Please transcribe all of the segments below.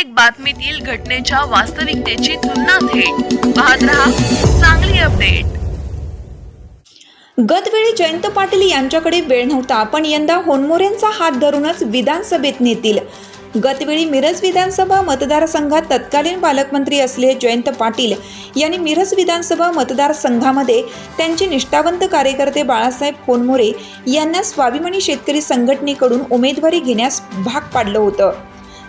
प्रत्येक बातमीतील घटनेच्या वास्तविकतेची तुलना थेट पाहत रहा चांगली अपडेट। गतवेळी जयंत पाटील यांच्याकडे वेळ नव्हता, पण यंदा होनमोरेंचा हात धरूनच विधानसभेत नेतील। गतवेळी मिरज विधानसभा मतदारसंघात तत्कालीन पालकमंत्री असलेले जयंत पाटील यांनी मिरज विधानसभा मतदारसंघामध्ये त्यांचे निष्ठावंत कार्यकर्ते बाळासाहेब होनमोरे यांना स्वाभिमानी शेतकरी संघटनेकडून उमेदवारी घेण्यास भाग पाडलं होतं।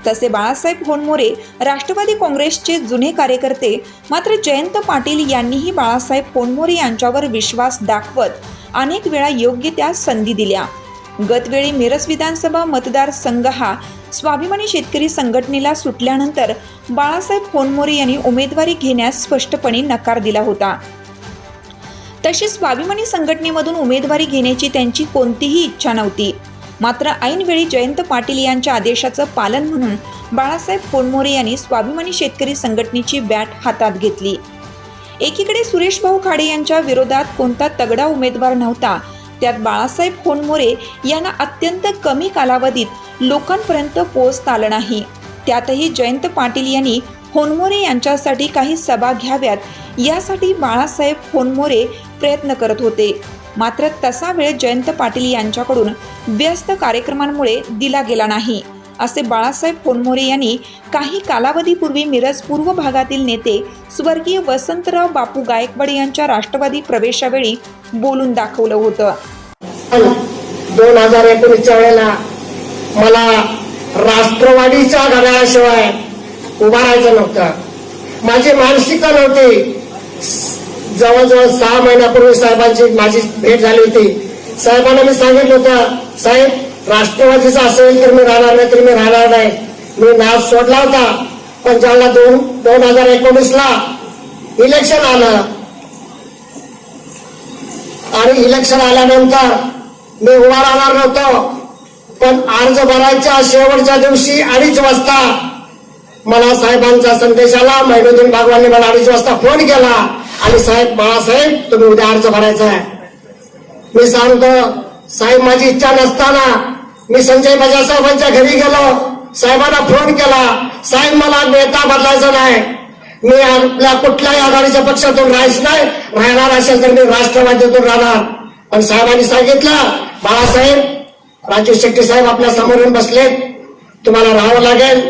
तसे बाळासाहेब होनमोरे राष्ट्रवादी काँग्रेसचे जुने कार्यकर्ते, मात्र जयंत पाटील यांनीही बाळासाहेब होनमोरे यांच्यावर विश्वास दाखवत अनेक वेळा योग्य त्या संधी दिल्या। गतवेळी मिरज विधानसभा मतदारसंघ हा स्वाभिमानी शेतकरी संघटनेला सुटल्यानंतर बाळासाहेब होनमोरे यांनी उमेदवारी घेण्यास स्पष्टपणे नकार दिला होता। तशी स्वाभिमानी संघटनेमधून उमेदवारी घेण्याची त्यांची कोणतीही इच्छा नव्हती। मात्र ऐनवेळी जयंत पाटील यांच्या आदेशाचं पालन म्हणून बाळासाहेब होनमोरे यांनी स्वाभिमानी शेतकरी संघटनेची बॅट हातात घेतली। एकीकडे सुरेश भाऊ खाडे यांच्या विरोधात कोणता तगडा उमेदवार नव्हता, त्यात बाळासाहेब होनमोरे यांना अत्यंत कमी कालावधीत लोकांपर्यंत पोहोचता आलं नाही। त्यातही जयंत पाटील यांनी होनमोरे यांच्यासाठी काही सभा घ्याव्यात यासाठी बाळासाहेब होनमोरे प्रयत्न करत होते। मात्र तसा वेळ जयंत पाटील यांच्याकडून व्यस्त कार्यक्रमांमुळे दिला गेला नाही, असे बाळासाहेब होनमोरे यांनी काही कालावधीपूर्वी मिरज पूर्व भागातील नेते स्वर्गीय वसंतराव बापू गायकवाड यांच्या राष्ट्रवादी प्रवेशावेळी बोलून दाखवलं होतं। 2019च्या वेळेला मला राष्ट्रवादीच्या घड्याळाशिवाय उभा राहायचं नव्हतं, माझी मानसिकता नव्हती। जवळजवळ 6 महिन्यापूर्वी साहेबांची माझी भेट झाली होती। साहेबांना मी सांगितलं होतं, साहेब राष्ट्रवादीचं असेल तर मी राहणार नाही, तर मी राहणार नाही। मी नाव सोडला होता, पण ज्याला 2019ला इलेक्शन आलं आणि इलेक्शन आल्यानंतर मी उभा राहणार नव्हतो, पण अर्ज भरायच्या शेवटच्या दिवशी 2:30 वाजता मला साहेबांचा संदेश आला। महिनुद्दीन भागवानने मला 2:30 वाजता फोन केला आणि साहेब, बाळासाहेब तुम्ही उद्या अर्ज भरायचा आहे। मी सांगतो, साहेब माझी इच्छा नसताना मी संजय बजाज साहेबांच्या घरी गेलो, साहेबांना फोन केला, साहेब मला नेता बदलायचा नाही, मी आपल्या कुठल्याही आघाडीच्या पक्षातून राहायचं नाही, राहणार असेल तर मी राष्ट्रवादीतून राहणार। पण साहेबांनी सांगितलं, बाळासाहेब राजू शेट्टी साहेब आपल्या समोर येऊन बसलेत, तुम्हाला राहावं लागेल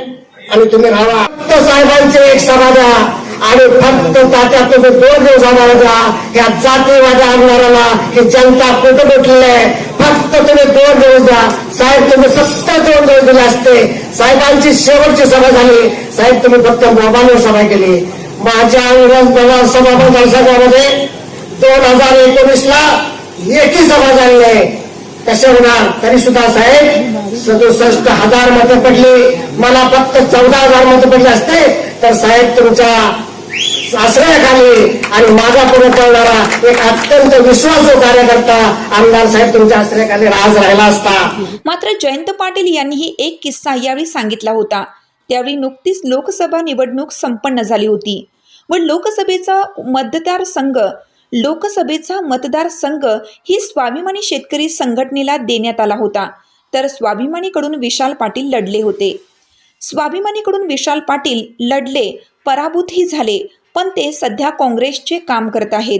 आणि तुम्ही राहा। फक्त साहेबांची एक सभा द्या आणि फक्त तात्या तुम्ही 2 दिवस आम्हाला द्या। या जातीवादी आमदाराला ही जनता कुठं भेटलेली आहे, फक्त तुम्ही 2 दिवस द्या। साहेब तुम्ही फक्त 2 दिवस दिले असते। साहेबांची शेवटची सभा झाली, साहेब तुम्ही फक्त मोबाईलवर सभा केली। माझ्या सभा मतदारसंघामध्ये 2019ला एकही सभा झाली नाही, कसे होणार? तरी सुद्धा साहेब 67,000 मतं पडली, मला फक्त 14,000 मतं पडली असते तर साहेब तुमच्या आश्रयाखाली आणि माझा पुढे पडणारा एक अत्यंत विश्वासू कार्यकर्ता आमदार साहेब तुमच्या आश्रयाखाली आज राहिला असता। मात्र जयंत पाटील यांनीही एक किस्सा यावेळी सांगितला होता। त्यावेळी नुकतीच लोकसभा निवडणूक संपन्न झाली होती व लोकसभेचा मतदारसंघ ही स्वाभिमानी शेतकरी संघटनेला देण्यात आला होता। तर स्वाभिमानीकडून विशाल पाटील लढले होते। स्वाभिमानीकडून विशाल पाटील लढले, पराभूतही झाले, पण ते सध्या काँग्रेसचे काम करत आहेत।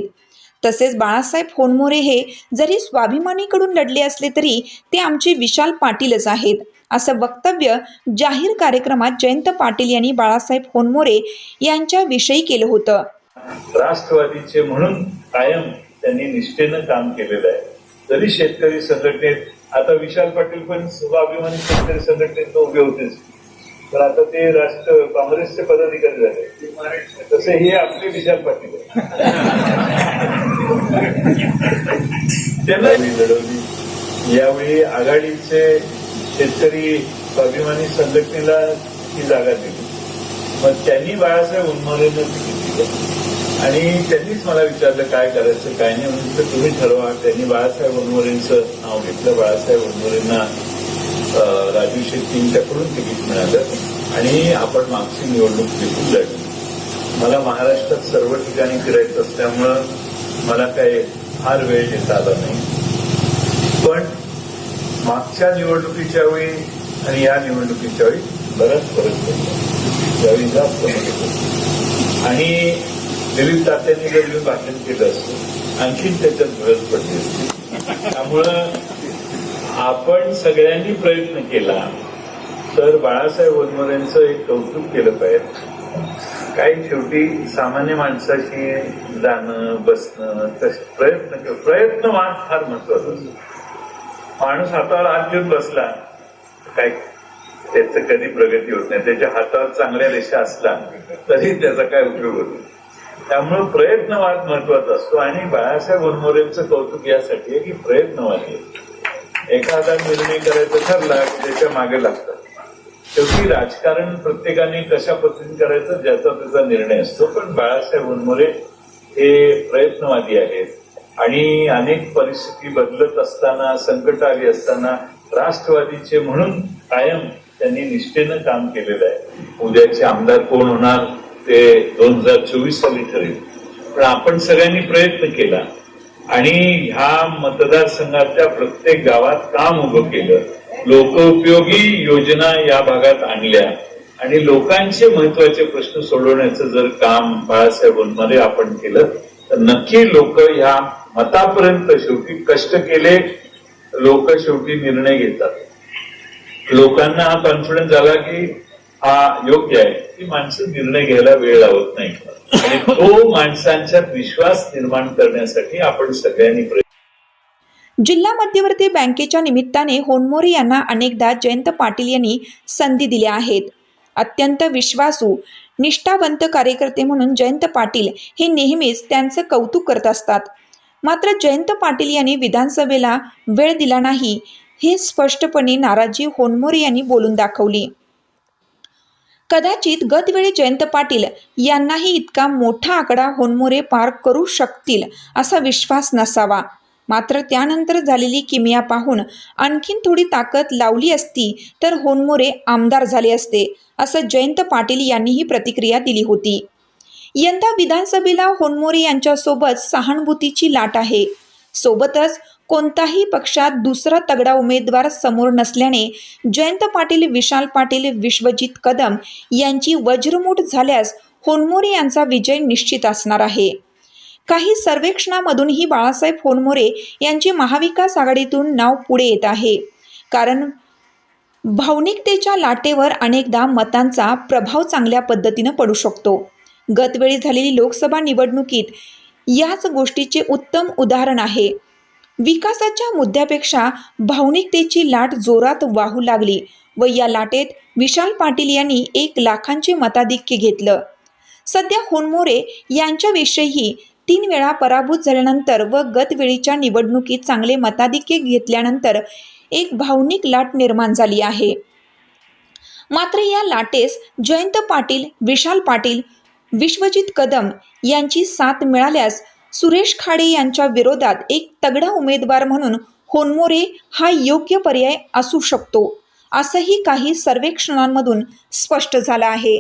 तसेच बाळासाहेब होनमोरे हे जरी स्वाभिमानीकडून लढले असले तरी ते आमचे विशाल पाटीलच आहेत, असं वक्तव्य जाहीर कार्यक्रमात जयंत पाटील यांनी बाळासाहेब होनमोरे यांच्याविषयी केलं होतं। राष्ट्रवादीचे म्हणून कायम त्यांनी निष्ठेनं काम केलेलं आहे। जरी शेतकरी संघटनेत आता विशाल पाटील पण स्वाभिमानी शेतकरी संघटनेत उभे होतेच, पण आता ते काँग्रेसचे पदाधिकारी झाले, तसे हे आपले विशाल पाटील त्यांना लढवली। यावेळी आघाडीचे शेतकरी स्वाभिमानी संघटनेला ही जागा दिली, मग त्यांनी बाळासाहेब होनमोरेंना तिकीट दिलं आणि त्यांनीच मला विचारलं काय करायचं काय नाही, म्हणजे तुम्ही ठरवा। त्यांनी बाळासाहेब होनमोरेंचं नाव घेतलं। बाळासाहेब होनमोरेंना राजू शेट्टींच्याकडून तिकीट मिळालं आणि आपण मागची निवडणूक जिंकून लढली। मला महाराष्ट्रात सर्व ठिकाणी फिरायचं असल्यामुळं मला काही फार वेळ देता आला नाही, पण मागच्या निवडणुकीच्या वेळी आणि या निवडणुकीच्या वेळी बराच फरक पडला। त्यावेळी जास्त मदत होती. आणि दिलीप तात्यांनी जर येऊन भाषण केलं असतं आणखीन त्याच्यात भरत पडली असती. त्यामुळं आपण सगळ्यांनी प्रयत्न केला तर बाळासाहेब वनमोरेंचं एक कौतुक केलं पाहिजे. काही शेवटी सामान्य माणसाशी जाणं बसणं प्रयत्नवाद फार महत्वाचा असतो. माणूस हातावर हात घेऊन बसला काय त्याचं कधी प्रगती होत नाही. त्याच्या हातावर चांगल्या रेषा असला तरी त्याचा काय उपयोग होतो. त्यामुळे प्रयत्नवाद महत्वाचा असतो आणि बाळासाहेब वनमोरेंचं कौतुक यासाठी आहे की प्रयत्नवादी एखादा निर्णय करायचा ठरला की त्याच्या मागे लागतात. शेवटी राजकारण प्रत्येकाने कशा पद्धतीने करायचं ज्याचा त्याचा निर्णय असतो. पण बाळासाहेब वनमोरे हे प्रयत्नवादी आहेत आणि अनेक परिस्थिती बदलत असताना संकट आली असताना राष्ट्रवादीचे म्हणून कायम त्यांनी निष्ठेनं काम केलेलं आहे. उद्याचे आमदार कोण होणार ते 2024 साली ठरेल. पण आपण सगळ्यांनी प्रयत्न केला आणि ह्या मतदारसंघाच्या प्रत्येक गावात काम उभं केलं. लोकोपयोगी योजना या भागात आणल्या आणि लोकांचे महत्वाचे प्रश्न सोडवण्याचं जर काम बाळासाहेब वनमोरे आपण केलं तर नक्की लोक या मतापर्यंत शेवटी कष्ट केले. लोक शेवटी निर्णय घेतात. लोकांना हा कॉन्फिडन्स झाला की हा योग्य आहे की माणसं निर्णय घ्यायला वेळ लावत नाही आणि तो माणसांच्यात विश्वास निर्माण करण्यासाठी आपण सगळ्यांनी जिल्हा मध्यवर्ती बँकेच्या निमित्ताने होनमोरे यांना अनेकदा जयंत पाटील यांनी संधी दिल्या आहेत. अत्यंत विश्वासू निष्ठावंत कार्यकर्ते म्हणून जयंत पाटील हे नेहमीच त्यांचं कौतुक करत असतात. मात्र जयंत पाटील यांनी विधानसभेला वेळ दिला नाही हे स्पष्टपणे नाराजी होनमोरे यांनी बोलून दाखवली. कदाचित गतवेळी जयंत पाटील यांनाही इतका मोठा आकडा होनमोरे पार करू शकतील असा विश्वास नसावा. मात्र त्यानंतर झालेली किमया पाहून आणखीन थोडी ताकद लावली असती तर होनमोरे आमदार झाले असते असं जयंत पाटील यांनीही प्रतिक्रिया दिली होती. यंदा विधानसभेला होनमोरे यांच्यासोबत सहानुभूतीची लाट आहे. सोबतच कोणताही पक्षात दुसरा तगडा उमेदवार समोर नसल्याने जयंत पाटील, विशाल पाटील, विश्वजित कदम यांची वज्रमुठ झाल्यास होनमोरे यांचा विजय निश्चित असणार आहे. काही सर्वेक्षणामधूनही बाळासाहेब होनमोरे यांचे महाविकास आघाडीतून नाव पुढे येत आहे. कारण भावनिकतेच्या लाटेवर अनेकदा मतांचा प्रभाव चांगल्या पद्धतीनं पडू शकतो. गतवेळी झालेली लोकसभा निवडणुकीत याच गोष्टीचे उत्तम उदाहरण आहे. विकासाच्या मुद्द्यापेक्षा भावनिकतेची लाट जोरात वाहू लागली व या लाटेत विशाल पाटील यांनी 1 लाखांचे मताधिक्य घेतलं. सध्या होनमोरे यांच्याविषयी 3 वेळा पराभूत झाल्यानंतर व गतवेळीच्या निवडणुकीत चांगले मताधिक्य घेतल्यानंतर एक भावनिक लाट निर्माण झाली आहे. मात्र या लाटेस जयंत पाटील, विशाल पाटील, विश्वजित कदम यांची साथ मिळाल्यास सुरेश खाडे यांच्या विरोधात एक तगडा उमेदवार म्हणून होनमोरे हा योग्य पर्याय असू शकतो असंही काही सर्वेक्षणांमधून स्पष्ट झालं आहे.